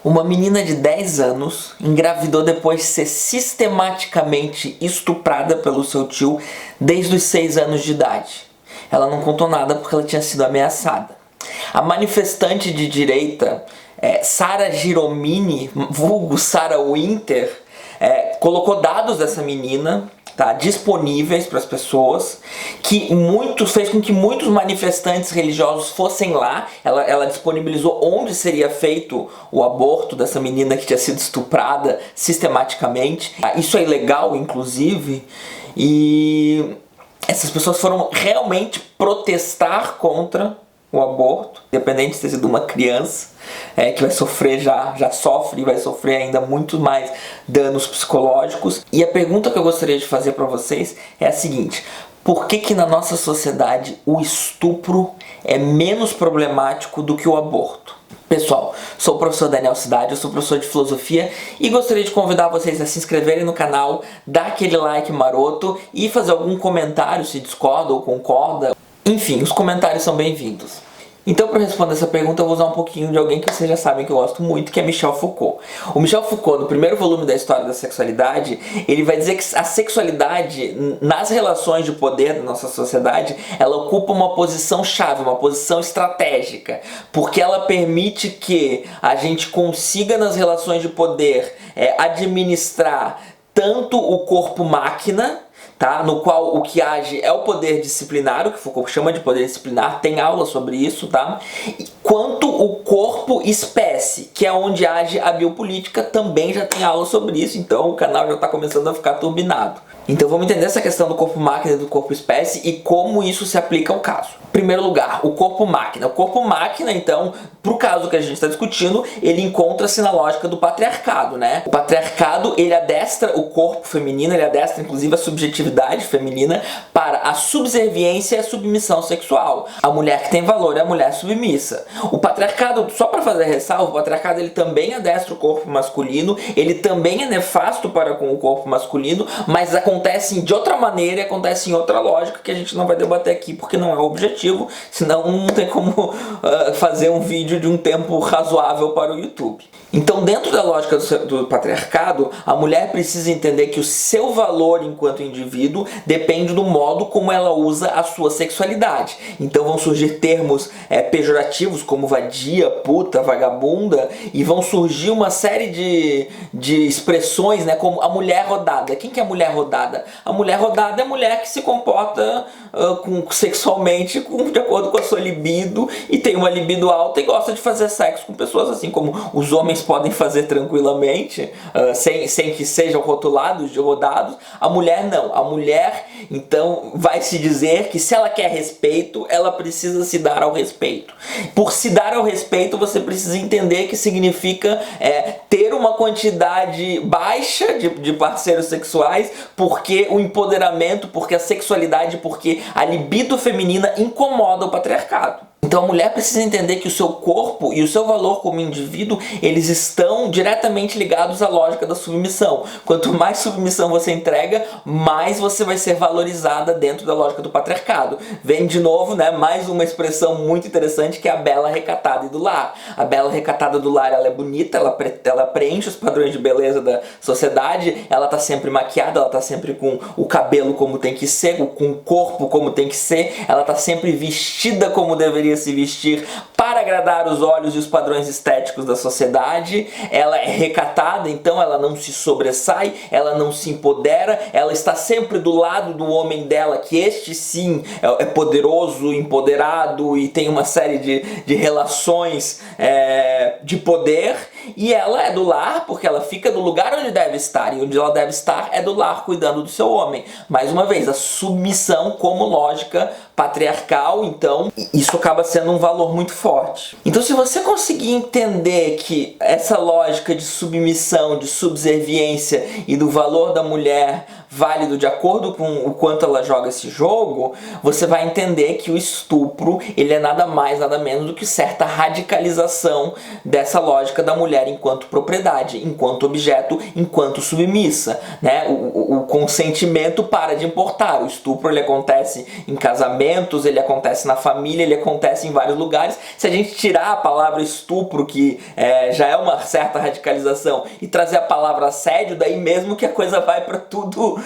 Uma menina de 10 anos engravidou depois de ser sistematicamente estuprada pelo seu tio desde os 6 anos de idade. Ela não contou nada porque ela tinha sido ameaçada. A manifestante de direita, Sara Giromini, vulgo Sarah Winter, colocou dados dessa menina, tá, disponíveis para as pessoas, fez com que muitos manifestantes religiosos fossem lá. Ela disponibilizou onde seria feito o aborto dessa menina que tinha sido estuprada sistematicamente. Isso é ilegal, inclusive, e essas pessoas foram realmente protestar contra o aborto, independente de ter sido uma criança que vai sofrer, já sofre e vai sofrer ainda muito mais danos psicológicos. E a pergunta que eu gostaria de fazer para vocês é a seguinte: por que na nossa sociedade o estupro é menos problemático do que o aborto? Pessoal, sou o professor Daniel Cidade, eu sou professor de filosofia e gostaria de convidar vocês a se inscreverem no canal, dar aquele like maroto e fazer algum comentário se discorda ou concorda. Enfim, os comentários são bem-vindos. Então, para responder essa pergunta, eu vou usar um pouquinho de alguém que vocês já sabem que eu gosto muito, que é Michel Foucault. O Michel Foucault, no primeiro volume da História da Sexualidade, ele vai dizer que a sexualidade, nas relações de poder da nossa sociedade, ela ocupa uma posição chave, uma posição estratégica, porque ela permite que a gente consiga, nas relações de poder, administrar tanto o corpo-máquina, tá? No qual o que age é o poder disciplinar, o que Foucault chama de poder disciplinar, tem aula sobre isso, tá? Quanto o corpo espécie, que é onde age a biopolítica, também já tem aula sobre isso, então o canal já está começando a ficar turbinado. Então vamos entender essa questão do corpo máquina e do corpo espécie e como isso se aplica ao caso. Em primeiro lugar, o corpo máquina. O corpo máquina, então, pro caso que a gente está discutindo, ele encontra-se na lógica do patriarcado, né? O patriarcado, ele adestra o corpo feminino, ele adestra inclusive a subjetividade feminina para a subserviência e a submissão sexual. A mulher que tem valor é a mulher submissa. O patriarcado, só para fazer ressalva, o patriarcado ele também adestra o corpo masculino, ele também é nefasto para com o corpo masculino, mas acontece de outra maneira, acontece em outra lógica que a gente não vai debater aqui porque não é o objetivo, senão não tem como fazer um vídeo de um tempo razoável para o YouTube. Então, dentro da lógica do patriarcado, a mulher precisa entender que o seu valor enquanto indivíduo depende do modo como ela usa a sua sexualidade. Então vão surgir termos pejorativos como vadia, puta, vagabunda, e vão surgir uma série de expressões, né, como a mulher rodada. Quem que é a mulher rodada? A mulher rodada é a mulher que se comporta sexualmente de acordo com a sua libido e tem uma libido alta e gosta de fazer sexo com pessoas assim como os homens podem fazer tranquilamente, sem que sejam rotulados de rodados. A mulher não. A mulher, então, vai se dizer que se ela quer respeito, ela precisa se dar ao respeito. Por se dar ao respeito, você precisa entender que significa ter uma quantidade baixa de parceiros sexuais, porque o empoderamento, porque a sexualidade, porque a libido feminina incomoda o patriarcado. Então a mulher precisa entender que o seu corpo e o seu valor como indivíduo, eles estão diretamente ligados à lógica da submissão. Quanto mais submissão você entrega, mais você vai ser valorizada dentro da lógica do patriarcado. Vem de novo, né, mais uma expressão muito interessante que é a bela recatada do lar. A bela recatada do lar, ela é bonita, ela preenche os padrões de beleza da sociedade, ela tá sempre maquiada, ela tá sempre com o cabelo como tem que ser, com o corpo como tem que ser, ela tá sempre vestida como deveria se vestir para agradar os olhos e os padrões estéticos da sociedade. Ela é recatada, então ela não se sobressai, ela não se empodera, ela está sempre do lado do homem dela, que este sim é poderoso, empoderado e tem uma série de relações de poder, e ela é do lar porque ela fica no lugar onde deve estar, e onde ela deve estar é do lar cuidando do seu homem. Mais uma vez, a submissão como lógica patriarcal, então isso acaba sendo um valor muito forte. Então, se você conseguir entender que essa lógica de submissão, de subserviência e do valor da mulher válido de acordo com o quanto ela joga esse jogo, você vai entender que o estupro, ele é nada mais, nada menos do que certa radicalização dessa lógica da mulher mulher enquanto propriedade, enquanto objeto, enquanto submissa, né? O consentimento para de importar. O estupro ele acontece em casamentos, ele acontece na família, ele acontece em vários lugares. Se a gente tirar a palavra estupro, que já é uma certa radicalização, e trazer a palavra assédio, daí mesmo que a coisa vai para tudo,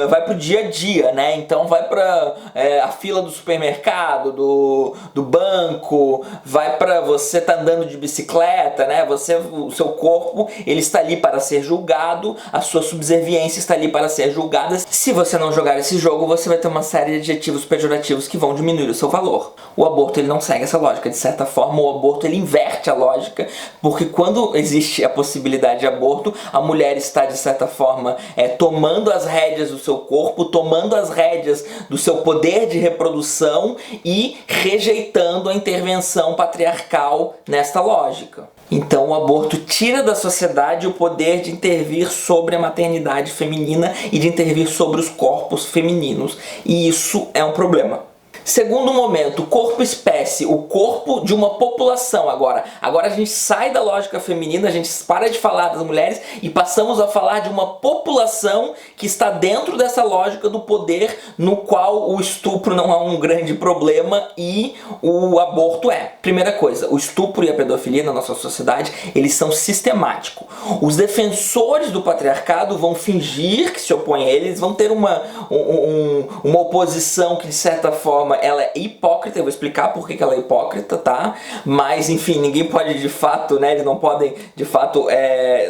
vai pro dia a dia, né? Então vai para a fila do supermercado, do banco, vai para você tá andando de bicicleta, né? O seu corpo, ele está ali para ser julgado, a sua subserviência está ali para ser julgada. Se você não jogar esse jogo, você vai ter uma série de adjetivos pejorativos que vão diminuir o seu valor. O aborto ele não segue essa lógica, de certa forma o aborto ele inverte a lógica, porque quando existe a possibilidade de aborto, a mulher está de certa forma tomando as rédeas do seu corpo, tomando as rédeas do seu poder de reprodução e rejeitando a intervenção patriarcal nesta lógica. Então o aborto tira da sociedade o poder de intervir sobre a maternidade feminina e de intervir sobre os corpos femininos, e isso é um problema. Segundo momento, corpo-espécie, o corpo de uma população agora. Agora a gente sai da lógica feminina, a gente para de falar das mulheres e passamos a falar de uma população que está dentro dessa lógica do poder, no qual o estupro não é um grande problema e o aborto é. Primeira coisa, o estupro e a pedofilia na nossa sociedade, eles são sistemáticos. Os defensores do patriarcado vão fingir que se opõem a eles, vão ter uma oposição que de certa forma ela é hipócrita. Eu vou explicar por que ela é hipócrita, tá? Mas enfim, ninguém pode de fato, né? Eles não podem de fato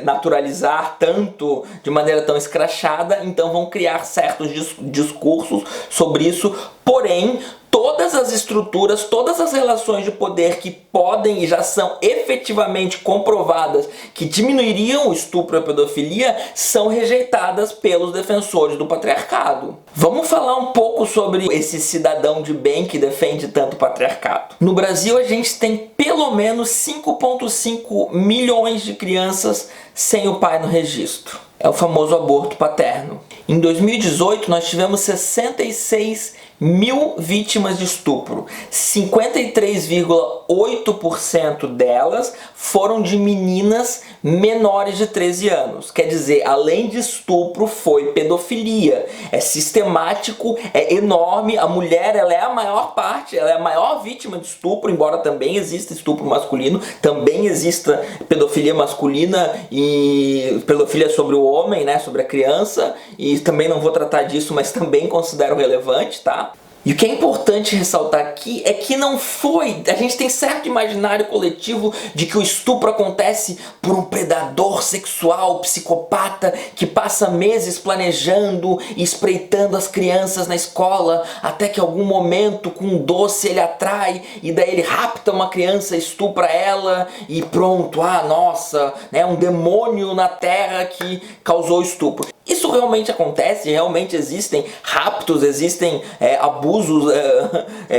naturalizar tanto, de maneira tão escrachada, então vão criar certos discursos sobre isso, porém todas as estruturas, todas as relações de poder que podem e já são efetivamente comprovadas que diminuiriam o estupro e a pedofilia são rejeitadas pelos defensores do patriarcado. Vamos falar um pouco sobre esse cidadão de bem que defende tanto o patriarcado. No Brasil a gente tem pelo menos 5,5 milhões de crianças sem o pai no registro. É o famoso aborto paterno. Em 2018 nós tivemos 66 mil vítimas de estupro. 53,8% delas foram de meninas menores de 13 anos. Quer dizer, além de estupro, foi pedofilia. É sistemático, é enorme. A mulher, ela é a maior parte, ela é a maior vítima de estupro, embora também exista estupro masculino, também exista pedofilia masculina e pedofilia sobre o homem, né, sobre a criança, e também não vou tratar disso, mas também considero relevante, tá? E o que é importante ressaltar aqui é que não foi... A gente tem certo imaginário coletivo de que o estupro acontece por um predador sexual, psicopata, que passa meses planejando e espreitando as crianças na escola, até que em algum momento, com um doce, ele atrai, e daí ele rapta uma criança, estupra ela, e pronto, nossa, né, um demônio na terra que causou estupro. Isso realmente acontece, realmente existem raptos, existem abusos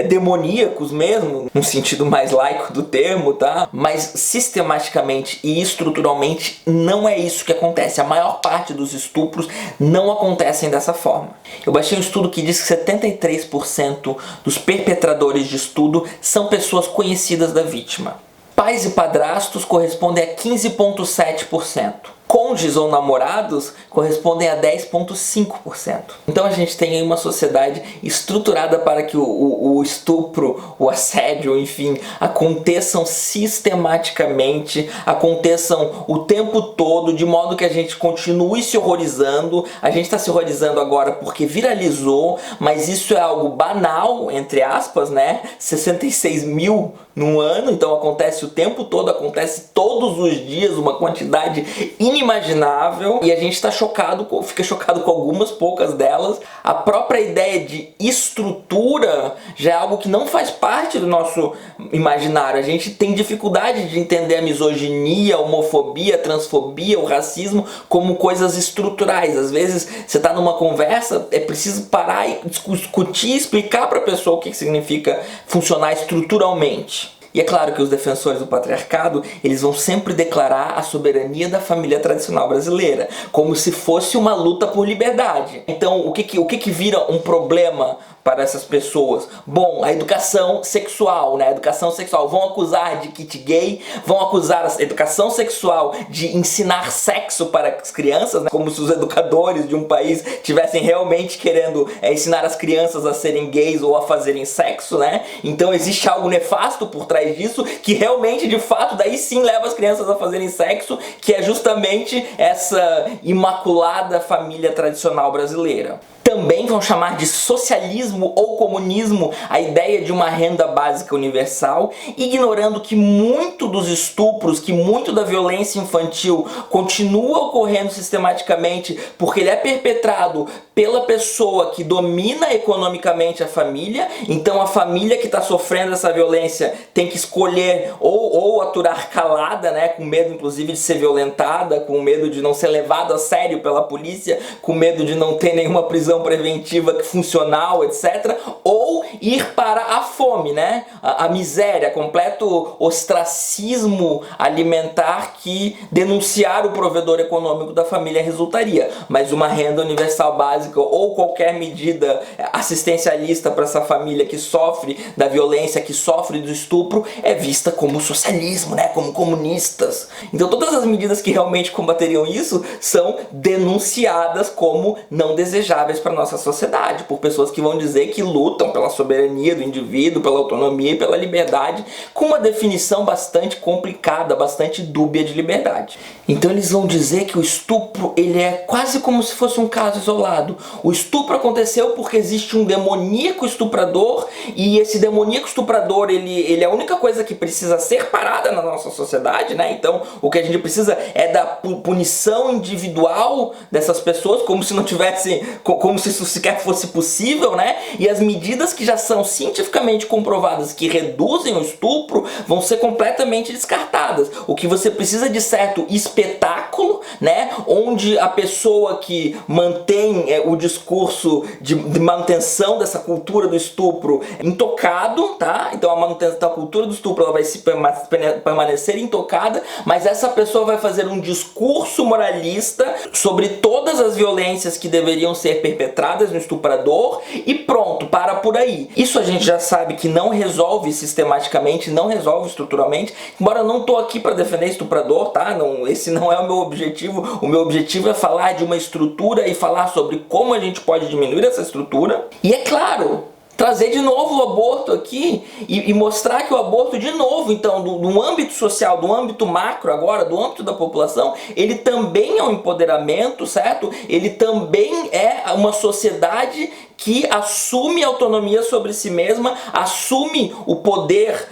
demoníacos mesmo, no sentido mais laico do termo, tá? Mas sistematicamente e estruturalmente não é isso que acontece. A maior parte dos estupros não acontecem dessa forma. Eu baixei um estudo que diz que 73% dos perpetradores de estupro são pessoas conhecidas da vítima. Pais e padrastos correspondem a 15,7%. Cônjuges ou namorados correspondem a 10,5%. Então a gente tem aí uma sociedade estruturada para que o estupro, o assédio, enfim, aconteçam sistematicamente, aconteçam o tempo todo, de modo que a gente continue se horrorizando. A gente está se horrorizando agora porque viralizou, mas isso é algo banal, entre aspas, né? 66 mil num ano, então acontece o tempo todo, acontece todos os dias, uma quantidade inimaginável, e a gente está chocado, fica chocado com algumas poucas delas. A própria ideia de estrutura já é algo que não faz parte do nosso imaginário. A gente tem dificuldade de entender a misoginia, a homofobia, a transfobia, o racismo como coisas estruturais. Às vezes você está numa conversa, é preciso parar e discutir, explicar para a pessoa o que significa funcionar estruturalmente. E é claro que os defensores do patriarcado, eles vão sempre declarar a soberania da família tradicional brasileira, como se fosse uma luta por liberdade. Então, o que vira um problema para essas pessoas? Bom, a educação sexual, né? A educação sexual. Vão acusar de kit gay, vão acusar a educação sexual de ensinar sexo para as crianças, né? Como se os educadores de um país tivessem realmente querendo ensinar as crianças a serem gays ou a fazerem sexo, né? Então existe algo nefasto por trás disso, que realmente, de fato, daí sim leva as crianças a fazerem sexo, que é justamente essa imaculada família tradicional brasileira. Também vão chamar de socialismo ou comunismo a ideia de uma renda básica universal, ignorando que muito dos estupros, que muito da violência infantil continua ocorrendo sistematicamente porque ele é perpetrado pela pessoa que domina economicamente a família. Então a família que está sofrendo essa violência tem que escolher ou aturar calada, né, com medo inclusive de ser violentada, com medo de não ser levado a sério pela polícia, com medo de não ter nenhuma prisão preventiva funcional, etc. Ou ir para a fome, né? A miséria, completo ostracismo alimentar que denunciar o provedor econômico da família resultaria. Mas uma renda universal básica ou qualquer medida assistencialista para essa família que sofre da violência, que sofre do estupro, é vista como socialismo, né? Como comunistas. Então todas as medidas que realmente combateriam isso são denunciadas como não desejáveis para nossa sociedade, por pessoas que vão dizer que lutam pela soberania do indivíduo, pela autonomia e pela liberdade, com uma definição bastante complicada, bastante dúbia de liberdade. Então eles vão dizer que o estupro, ele é quase como se fosse um caso isolado. O estupro aconteceu porque existe um demoníaco estuprador, e esse demoníaco estuprador, ele é a única coisa que precisa ser parada na nossa sociedade, né? Então o que a gente precisa é da punição individual dessas pessoas, como se não tivesse, como se isso sequer fosse possível, né? E as medidas que já são cientificamente comprovadas que reduzem o estupro vão ser completamente descartadas. O que você precisa de certo espetáculo, né? Onde a pessoa que mantém o discurso de manutenção dessa cultura do estupro intocado, tá? Então a manutenção da cultura do estupro ela vai se permanecer intocada, mas essa pessoa vai fazer um discurso moralista sobre todas as violências que deveriam ser perpetradas no estuprador e pronto, para por aí. Isso a gente já sabe que não resolve sistematicamente, não resolve estruturalmente, embora eu não tô aqui para defender estuprador, tá? Não, esse não é o meu objetivo. O meu objetivo é falar de uma estrutura e falar sobre como a gente pode diminuir essa estrutura. E é claro, trazer de novo o aborto aqui e mostrar que o aborto, de novo, então, do âmbito social, do âmbito macro agora, do âmbito da população, ele também é um empoderamento, certo? Ele também é uma sociedade que assume autonomia sobre si mesma, assume o poder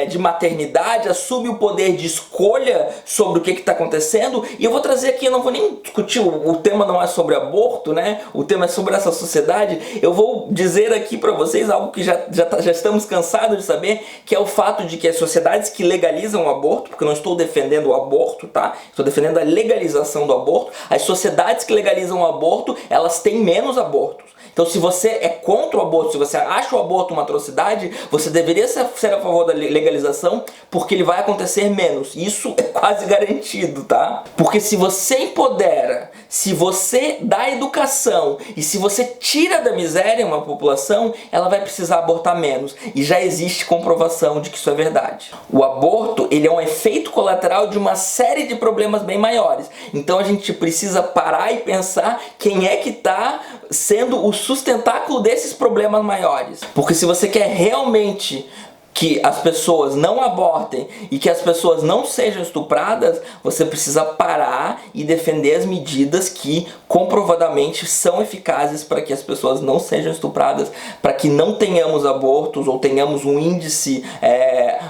de maternidade, assume o poder de escolha sobre o que está acontecendo. E eu vou trazer aqui, eu não vou nem discutir, o tema não é sobre aborto, né? O tema é sobre essa sociedade. Eu vou dizer aqui para vocês algo que já estamos cansados de saber, que é o fato de que as sociedades que legalizam o aborto, porque eu não estou defendendo o aborto, tá? Estou defendendo a legalização do aborto. As sociedades que legalizam o aborto, elas têm menos abortos. Então se você é contra o aborto, se você acha o aborto uma atrocidade, você deveria ser a favor da legalização, porque ele vai acontecer menos. Isso é quase garantido, tá? Porque se você empodera, se você dá educação e se você tira da miséria uma população, ela vai precisar abortar menos. E já existe comprovação de que isso é verdade. O aborto, ele é um efeito colateral de uma série de problemas bem maiores. Então a gente precisa parar e pensar quem é que está sendo o sustentáculo desses problemas maiores. Porque se você quer realmente que as pessoas não abortem e que as pessoas não sejam estupradas, você precisa parar e defender as medidas que comprovadamente são eficazes para que as pessoas não sejam estupradas, para que não tenhamos abortos ou tenhamos um índice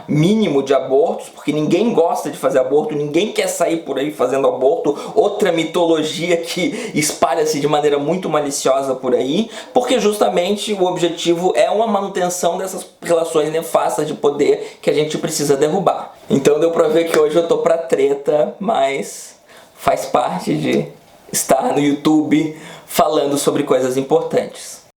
mínimo de abortos, porque ninguém gosta de fazer aborto, ninguém quer sair por aí fazendo aborto. Outra mitologia que espalha-se de maneira muito maliciosa por aí, porque justamente o objetivo é uma manutenção dessas relações nefastas de poder que a gente precisa derrubar. Então deu pra ver que hoje eu tô pra treta, mas faz parte de estar no YouTube falando sobre coisas importantes.